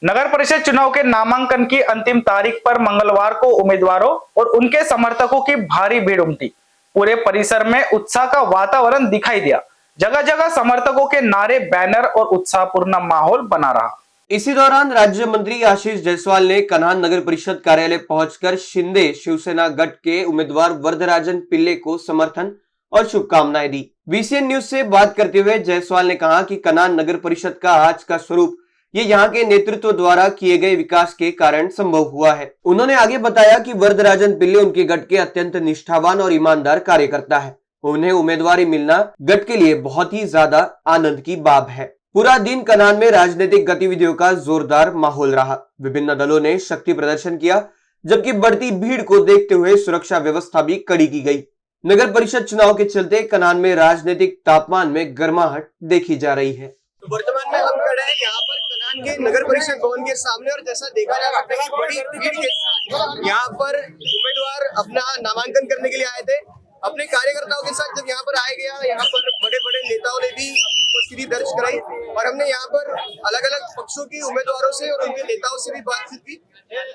नगर परिषद चुनाव के नामांकन की अंतिम तारीख पर मंगलवार को उम्मीदवारों और उनके समर्थकों की भारी भीड़ उमटी। पूरे परिसर में उत्साह का वातावरण दिखाई दिया। जगह जगह समर्थकों के नारे, बैनर और उत्साहपूर्ण माहौल बना रहा। इसी दौरान राज्य मंत्री आशीष जायसवाल ने कन्हान नगर परिषद कार्यालय पहुंचकर शिंदे शिवसेना गठ के उम्मीदवार वरदराजन पिल्ले को समर्थन और शुभकामनाएं दी। वीसीएन न्यूज से बात करते हुए जायसवाल ने कहा कि कन्हान नगर परिषद का आज का स्वरूप ये यहाँ के नेतृत्व द्वारा किए गए विकास के कारण संभव हुआ है। उन्होंने आगे बताया कि वरदराजन पिल्ले उनके गठ के अत्यंत निष्ठावान और ईमानदार कार्यकर्ता है। उन्हें उम्मीदवारी मिलना गठ के लिए बहुत ही ज्यादा आनंद की बात है। पूरा दिन कन्हान में राजनीतिक गतिविधियों का जोरदार माहौल रहा। विभिन्न दलों ने शक्ति प्रदर्शन किया, जबकि बढ़ती भीड़ को देखते हुए सुरक्षा व्यवस्था भी कड़ी की गई। नगर परिषद चुनाव के चलते कन्हान में राजनीतिक तापमान में गर्माहट देखी जा रही है। तो वर्तमान में हम खड़े हैं यहाँ पर कन्हान के नगर परिषद भवन के सामने, और जैसा देखा जा सकता है बड़ी भीड़ के साथ यहाँ पर उम्मीदवार अपना नामांकन करने के लिए आए थे। अपने कार्यकर्ताओं के साथ जब यहाँ पर आया गया, यहाँ पर बड़े बड़े नेताओं ने भी उपस्थिति दर्ज कराई, और हमने यहाँ पर अलग अलग पक्षों की उम्मीदवारों से और उनके नेताओं से भी बातचीत की,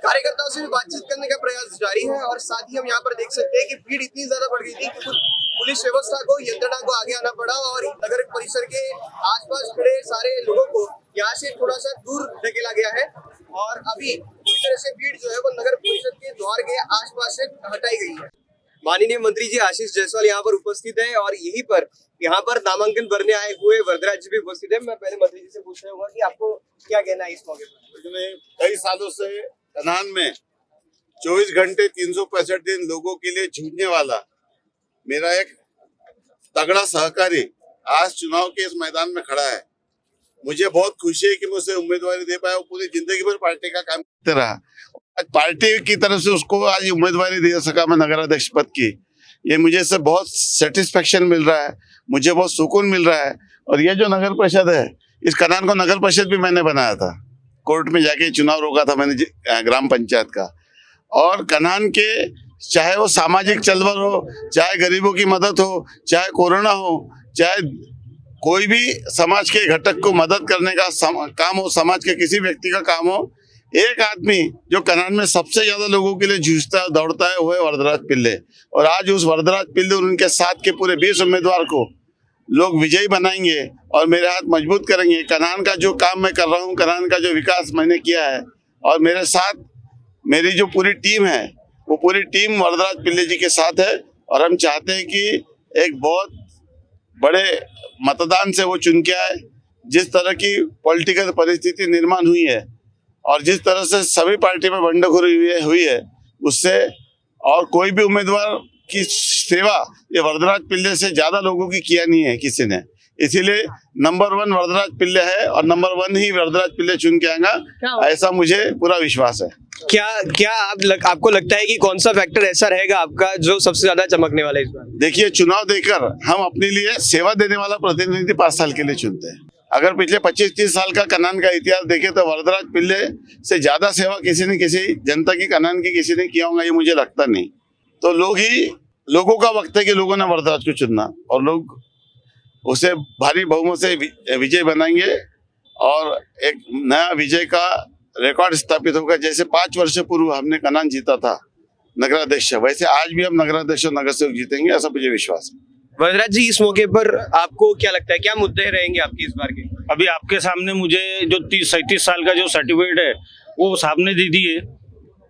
कार्यकर्ताओं से भी बातचीत करने का प्रयास जारी है। और साथ ही हम यहाँ पर देख सकते हैं कि भीड़ इतनी ज्यादा बढ़ गई थी कि पुलिस व्यवस्था को, यंत्रणा को आगे आना पड़ा, और नगर परिसर के आसपास खड़े सारे लोगों को यहाँ से थोड़ा सा दूर धकेला गया है, और अभी पूरी तरह से भीड़ जो है वो नगर परिषद के द्वार के आसपास से हटाई गई है। माननीय मंत्री जी आशीष जायसवाल यहाँ पर उपस्थित है, और यहीं पर यहाँ पर नामांकन भरने आए हुए वरदराज जी भी उपस्थित है। मैं पहले मंत्री जी से पूछ रहा हूँ कि आपको क्या कहना है इस मौके पर। कई सालों से कन्हान में 24 घंटे 365 दिन लोगों के लिए जूझने वाला मेरा एक तगड़ा सहकारी आज चुनाव के इस मैदान में खड़ा है। मुझे बहुत खुशी है कि मैं उसे उम्मीदवारी दे पाया। वो पूरी जिंदगी भर पार्टी का काम करते रहा, आज पार्टी की तरफ से उसको आज उम्मीदवारी दे सका मैं नगराध्यक्ष पद की। ये मुझे इससे बहुत सेटिस्फेक्शन मिल रहा है, मुझे बहुत सुकून मिल रहा है। और ये जो नगर परिषद है, इस कन्हान को नगर परिषद भी मैंने बनाया था, कोर्ट में जाके चुनाव रोका था मैंने ग्राम पंचायत का। और कन्हान के चाहे वो सामाजिक चलवल हो, चाहे गरीबों की मदद हो, चाहे कोरोना हो, चाहे कोई भी समाज के घटक को मदद करने का काम हो, समाज के किसी व्यक्ति का काम हो, एक आदमी जो कन्हान में सबसे ज्यादा लोगों के लिए जूझता है, दौड़ता है, वो है वरदराज पिल्ले। और आज उस वरदराज पिल्ले और उनके साथ के पूरे 20 उम्मीदवार को लोग विजयी बनाएंगे और मेरे हाथ मजबूत करेंगे। कन्हान का जो काम मैं कर रहा हूँ, कन्हान का जो विकास मैंने किया है, और मेरे साथ मेरी जो पूरी टीम है, वो पूरी टीम वरदराज पिल्ले जी के साथ है। और हम चाहते हैं कि एक बहुत बड़े मतदान से वो चुन के आए। जिस तरह की पॉलिटिकल परिस्थिति निर्माण हुई है और जिस तरह से सभी पार्टी में बंडखोरी हुई है, उससे और कोई भी उम्मीदवार की सेवा ये वरदराज पिल्ले से ज्यादा लोगों की किया नहीं है किसी ने। इसीलिए नंबर 1 वरदराज पिल्ले है, और नंबर 1 ही वरदराज पिल्ले चुन के आएगा, ऐसा मुझे पूरा विश्वास है। क्या आपको लगता है कि कौन सा फैक्टर ऐसा रहेगा आपका जो सबसे ज्यादा चमकने वाला है इस बार? देखिए, चुनाव देकर हम अपने लिए सेवा देने वाला प्रतिनिधि 5 साल के लिए चुनते हैं। अगर पिछले 25-30 साल का कन्हान का इतिहास देखे तो वरदराज पिल्ले से ज्यादा सेवा किसी ने किसी जनता की कन्हान की किसी ने किया होगा, ये मुझे लगता नहीं। तो लोगों का वक्त है कि लोगों ने वरदराज को चुनना, और लोग उसे भारी बहुमत से विजय बनाएंगे और एक नया विजय का रिकॉर्ड स्थापित होगा। जैसे 5 वर्ष पूर्व हमने कन्हान जीता था नगराध्यक्ष, वैसे आज भी हम नगराध्यक्ष और नगर सेवक जीतेंगे, ऐसा मुझे विश्वास है। वरदराज जी, इस मौके पर आपको क्या लगता है, क्या मुद्दे रहेंगे आपके इस बार के? अभी आपके सामने मुझे जो 30-37 साल का जो सर्टिफिकेट है वो साहब ने दे दी है,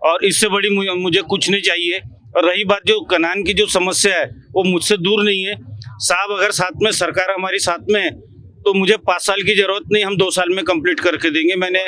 और इससे बड़ी मुझे कुछ नहीं चाहिए। और रही बात जो कन्हान की जो समस्या है, वो मुझसे दूर नहीं है। साहब अगर साथ में, सरकार हमारी साथ में है, तो मुझे 5 साल की जरूरत नहीं, हम 2 साल में कंप्लीट करके देंगे। मैंने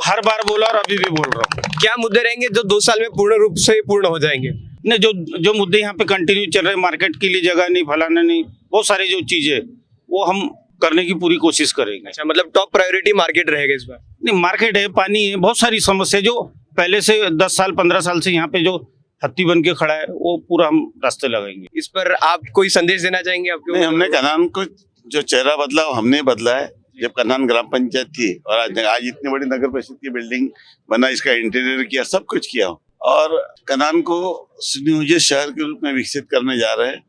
हर बार बोला और अभी भी बोल रहा हूँ। क्या मुद्दे रहेंगे जो 2 साल में पूर्ण रूप से पूर्ण हो जाएंगे? नहीं, जो मुद्दे यहाँ पे कंटिन्यू चल रहे हैं, मार्केट के लिए जगह नहीं, फलाना नहीं, बहुत सारी जो चीजें वो हम करने की पूरी कोशिश करेंगे। अच्छा, मतलब टॉप प्रायोरिटी मार्केट रहेगा इस बार? नहीं, मार्केट है, पानी है, बहुत सारी समस्या जो पहले से 10 साल 15 साल से यहाँ पे जो हत्ती बन के खड़ा है, वो पूरा हम रास्ते लगाएंगे। इस पर आप कोई संदेश देना चाहेंगे आपके? नहीं, हमने कन्हान को जो चेहरा बदला वो हमने बदला है। जब कन्हान ग्राम पंचायत थी और आज इतनी बड़ी नगर परिषद की बिल्डिंग बना, इसका इंटीरियर किया, सब कुछ किया, और कन्हान को सुनियोजित शहर के रूप में विकसित करने जा रहे हैं।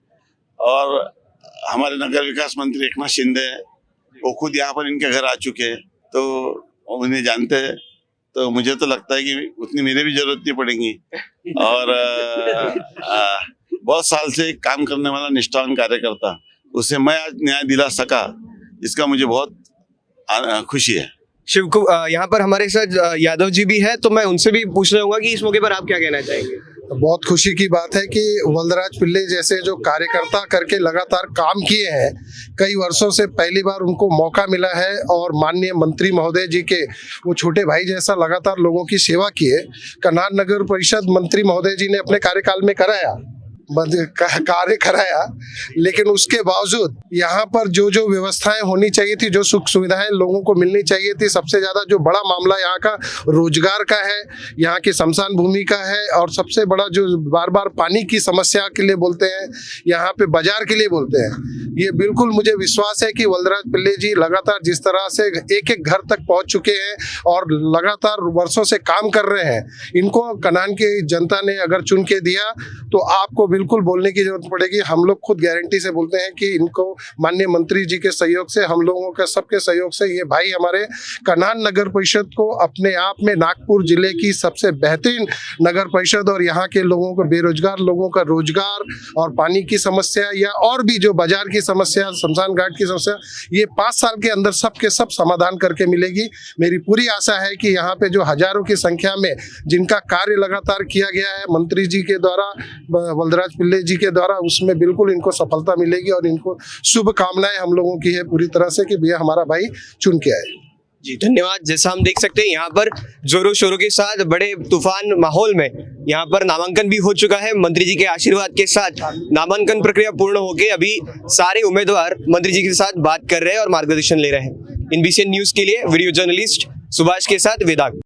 और हमारे नगर विकास मंत्री एकनाथ शिंदे, वो खुद यहाँ पर इनके घर आ चुके हैं, तो उन्हें जानते हैं। तो मुझे तो लगता है कि उतनी मेरे भी जरूरत नहीं पड़ेगी। और बहुत साल से काम करने वाला निष्ठावान कार्यकर्ता, उसे मैं आज न्याय दिला सका, इसका मुझे बहुत खुशी है। शिव को यहाँ पर हमारे साथ यादव जी भी है, तो मैं उनसे भी पूछना चाहूंगा कि इस मौके पर आप क्या कहना चाहेंगे। बहुत खुशी की बात है कि वल्दराज पिल्ले जैसे जो कार्यकर्ता करके लगातार काम किए हैं, कई वर्षों से पहली बार उनको मौका मिला है और माननीय मंत्री महोदय जी के वो छोटे भाई जैसा लगातार लोगों की सेवा किए। कन्हान नगर परिषद मंत्री महोदय जी ने अपने कार्यकाल में कार्य कराया, लेकिन उसके बावजूद यहाँ पर जो जो व्यवस्थाएं होनी चाहिए थी, जो सुख सुविधाएं लोगों को मिलनी चाहिए थी, सबसे ज्यादा जो बड़ा मामला यहाँ का रोजगार का है, यहाँ की शमशान भूमि का है, और सबसे बड़ा जो बार बार पानी की समस्या के लिए बोलते हैं, यहाँ पे बाजार के लिए बोलते हैं। ये बिल्कुल मुझे विश्वास है कि वल्दराज पिल्ले जी लगातार जिस तरह से एक एक घर तक पहुँच चुके हैं और लगातार वर्षों से काम कर रहे हैं, इनको कन्हान की जनता ने अगर चुन के दिया तो आपको बिल्कुल बोलने की जरूरत पड़ेगी। हम लोग खुद गारंटी से बोलते हैं कि इनको माननीय मंत्री जी के सहयोग से, हम लोगों के सबके सहयोग से, ये भाई हमारे कन्हान नगर परिषद को अपने आप में नागपुर जिले की सबसे बेहतरीन नगर परिषद, और यहाँ के लोगों को, बेरोजगार लोगों का रोजगार और पानी की समस्या या और भी जो बाजार की समस्या, शमशान घाट की समस्या, ये 5 साल के अंदर सबके सब समाधान करके मिलेगी। मेरी पूरी आशा है कि यहाँ पे जो हजारों की संख्या में जिनका कार्य लगातार किया गया है मंत्री जी के द्वारा, वल्दराज पिल्ले जी के द्वारा, उसमें बिल्कुल इनको सफलता मिलेगी और इनको शुभकामनाएं हम लोगों की है पूरी तरह से कि भैया हमारा भाई चुन के आए। जी धन्यवाद। जैसा हम देख सकते हैं यहाँ पर जोरों शोरों के साथ बड़े तूफान माहौल में यहाँ पर नामांकन भी हो चुका है। मंत्री जी के आशीर्वाद के साथ नामांकन प्रक्रिया पूर्ण होकर अभी सारे उम्मीदवार मंत्री जी के साथ बात कर रहे हैं और मार्गदर्शन ले रहे हैं। NBCN न्यूज के लिए वीडियो जर्नलिस्ट सुभाष के साथ वेदांत।